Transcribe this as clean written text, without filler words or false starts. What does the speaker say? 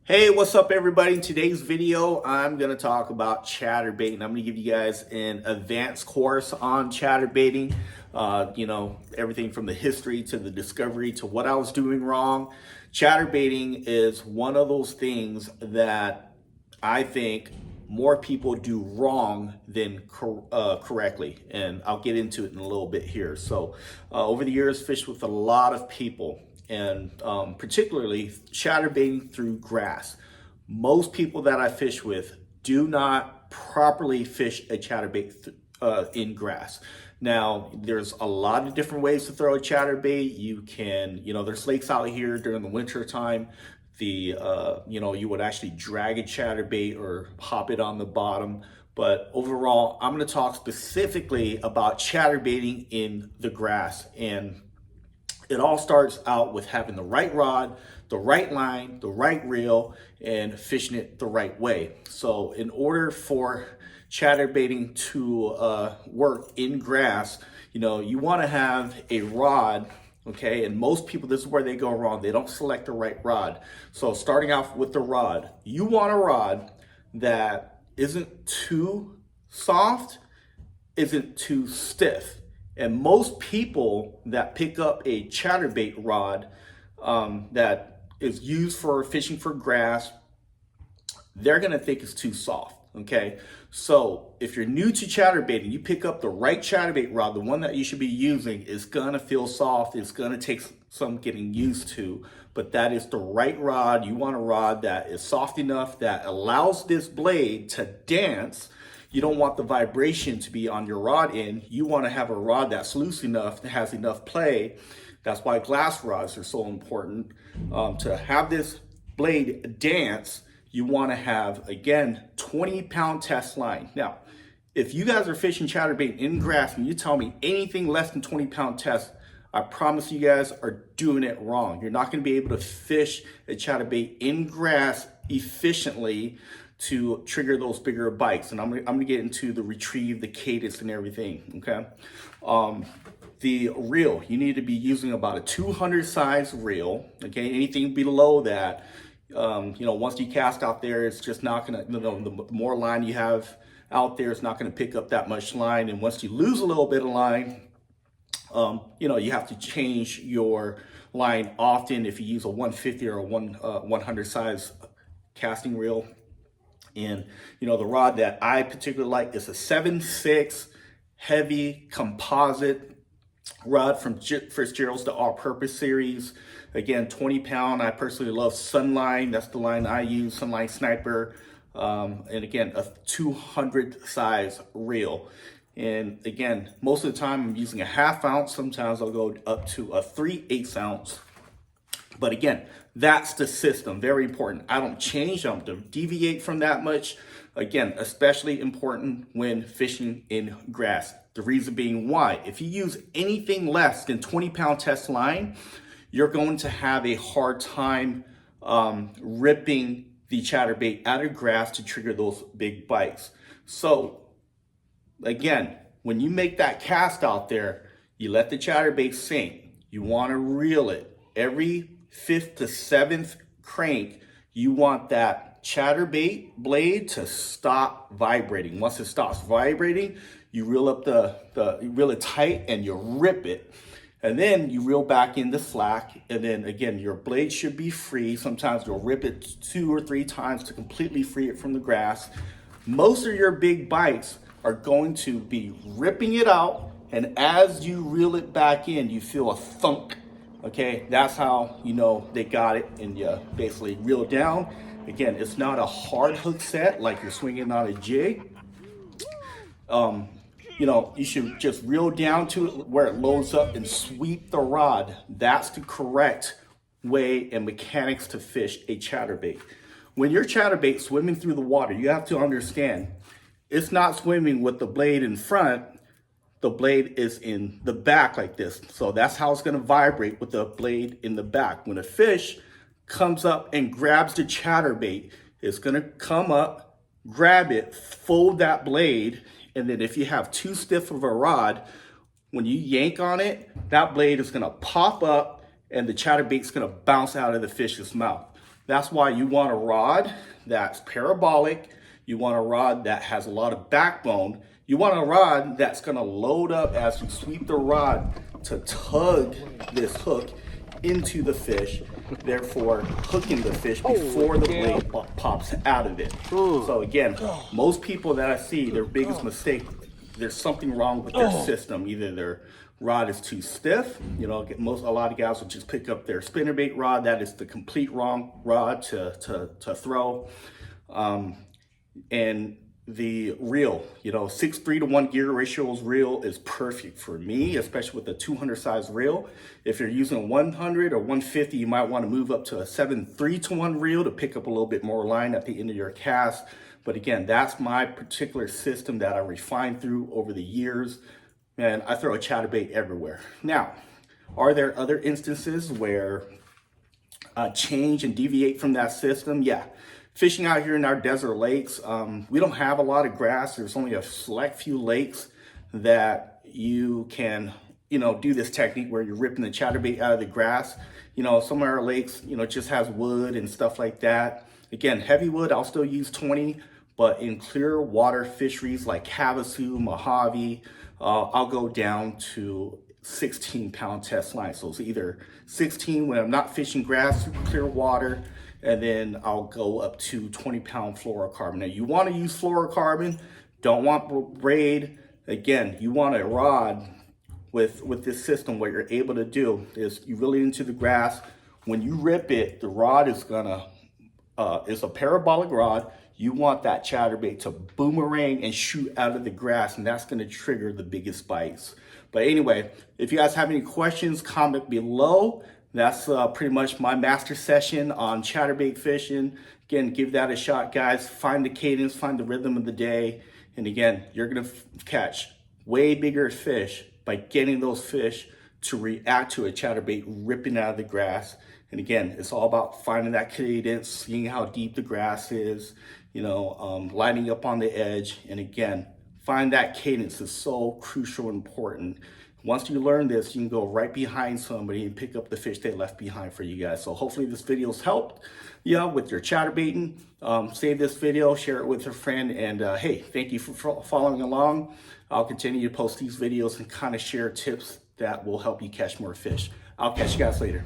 Hey, what's up everybody? In today's video, I'm going to talk about chatterbait, and I'm going to give you guys an advanced course on chatterbaiting. Everything from the history to the discovery to what I was doing wrong. Chatterbaiting is one of those things that I think more people do wrong than correctly, and I'll get into it in a little bit here. So over the years, fished with a lot of people, and particularly chatterbaiting through grass. Most people that I fish with do not properly fish a chatterbait in grass. Now, there's a lot of different ways to throw a chatterbait. You can, there's lakes out here during the winter time. You would actually drag a chatterbait or hop it on the bottom. But overall, I'm going to talk specifically about chatterbaiting in the grass. And it all starts out with having the right rod, the right line, the right reel, and fishing it the right way. So in order for chatterbaiting to work in grass, you want to have a rod, okay? And most people, this is where they go wrong. They don't select the right rod. So starting off with the rod, you want a rod that isn't too soft, isn't too stiff. And most people that pick up a chatterbait rod that is used for fishing for grass, they're gonna think it's too soft, okay? So if you're new to chatterbaiting, you pick up the right chatterbait rod, the one that you should be using is gonna feel soft. It's gonna take some getting used to, but that is the right rod. You want a rod that is soft enough that allows this blade to dance. You don't want the vibration to be on your rod end. You want to have a rod that's loose enough, that has enough play. That's why glass rods are so important. To have this blade dance, you want to have, again, 20-pound test line. Now, if you guys are fishing chatterbait in grass and you tell me anything less than 20-pound test, I promise you guys are doing it wrong. You're not going to be able to fish a chatterbait in grass efficiently to trigger those bigger bites. And I'm gonna get into the retrieve, the cadence, and everything, okay? The reel, you need to be using about a 200 size reel, okay? Anything below that, once you cast out there, it's just not gonna, the more line you have out there, it's not gonna pick up that much line. And once you lose a little bit of line, you have to change your line often if you use a 150 or a 100 size casting reel. And the rod that I particularly like is a 7.6 heavy composite rod from Fitzgerald's, the all-purpose series. Again, 20-pound. I personally love Sunline. That's the line I use, Sunline Sniper. And again, a 200 size reel. And again, most of the time I'm using a 1/2 ounce. Sometimes I'll go up to a 3/8 ounce. But again, that's the system, very important. I don't change, I don't deviate from that much. Again, especially important when fishing in grass. The reason being why, if you use anything less than 20-pound test line, you're going to have a hard time ripping the chatterbait out of grass to trigger those big bites. So again, when you make that cast out there, you let the chatterbait sink. You want to reel it. Every 5th to 7th crank, you want that chatterbait blade to stop vibrating. Once it stops vibrating, you reel up you reel it tight and you rip it. And then you reel back in the slack, and then again, your blade should be free. Sometimes you'll rip it 2 or 3 times to completely free it from the grass. Most of your big bites are going to be ripping it out, and as you reel it back in, you feel a thunk. Okay, that's how they got it, and you basically reel down. Again, it's not a hard hook set like you're swinging on a jig. You should just reel down to it where it loads up and sweep the rod. That's the correct way and mechanics to fish a chatterbait. When your chatterbait swimming through the water, you have to understand it's not swimming with the blade in front. The blade is in the back like this. So that's how it's gonna vibrate, with the blade in the back. When a fish comes up and grabs the chatterbait, it's gonna come up, grab it, fold that blade, and then if you have too stiff of a rod, when you yank on it, that blade is gonna pop up and the chatterbait's gonna bounce out of the fish's mouth. That's why you want a rod that's parabolic. You want a rod that has a lot of backbone. You want a rod that's gonna load up as you sweep the rod to tug this hook into the fish, therefore hooking the fish before the blade pops out of it. So again, most people that I see, their biggest mistake, there's something wrong with their system. Either their rod is too stiff, you know, a lot of guys will just pick up their spinnerbait rod. That is the complete wrong rod to throw. And the reel, you know, 6:3 to 1 gear ratio's reel is perfect for me, especially with a 200 size reel. If you're using 100 or 150, you might want to move up to a 7:3 to 1 reel to pick up a little bit more line at the end of your cast. But again, that's my particular system that I refined through over the years. And I throw a chatterbait everywhere. Now, are there other instances where I change and deviate from that system? Yeah. Fishing out here in our desert lakes, we don't have a lot of grass. There's only a select few lakes that you can, you know, do this technique where you're ripping the chatterbait out of the grass. You know, some of our lakes, you know, just has wood and stuff like that. Again, heavy wood, I'll still use 20, but in clear water fisheries like Havasu, Mojave, I'll go down to 16-pound test line. So it's either 16 when I'm not fishing grass, super clear water, and then I'll go up to 20-pound fluorocarbon. Now you want to use fluorocarbon, don't want braid. Again, you want a rod with this system. What you're able to do is you reel it into the grass. When you rip it, the rod is gonna, it's a parabolic rod. You want that chatterbait to boomerang and shoot out of the grass, and that's gonna trigger the biggest bites. But anyway, if you guys have any questions, comment below. That's pretty much my master session on chatterbait fishing. Again, give that a shot, guys. Find the cadence, find the rhythm of the day. And again, you're gonna catch way bigger fish by getting those fish to react to a chatterbait ripping out of the grass. And again, it's all about finding that cadence, seeing how deep the grass is, you know, lining up on the edge. And again, find that cadence is so crucial and important. Once you learn this, you can go right behind somebody and pick up the fish they left behind for you guys. So hopefully this video's helped you with your chatterbaiting. Save this video, share it with a friend, and hey, thank you for following along. I'll continue to post these videos and kind of share tips that will help you catch more fish. I'll catch you guys later.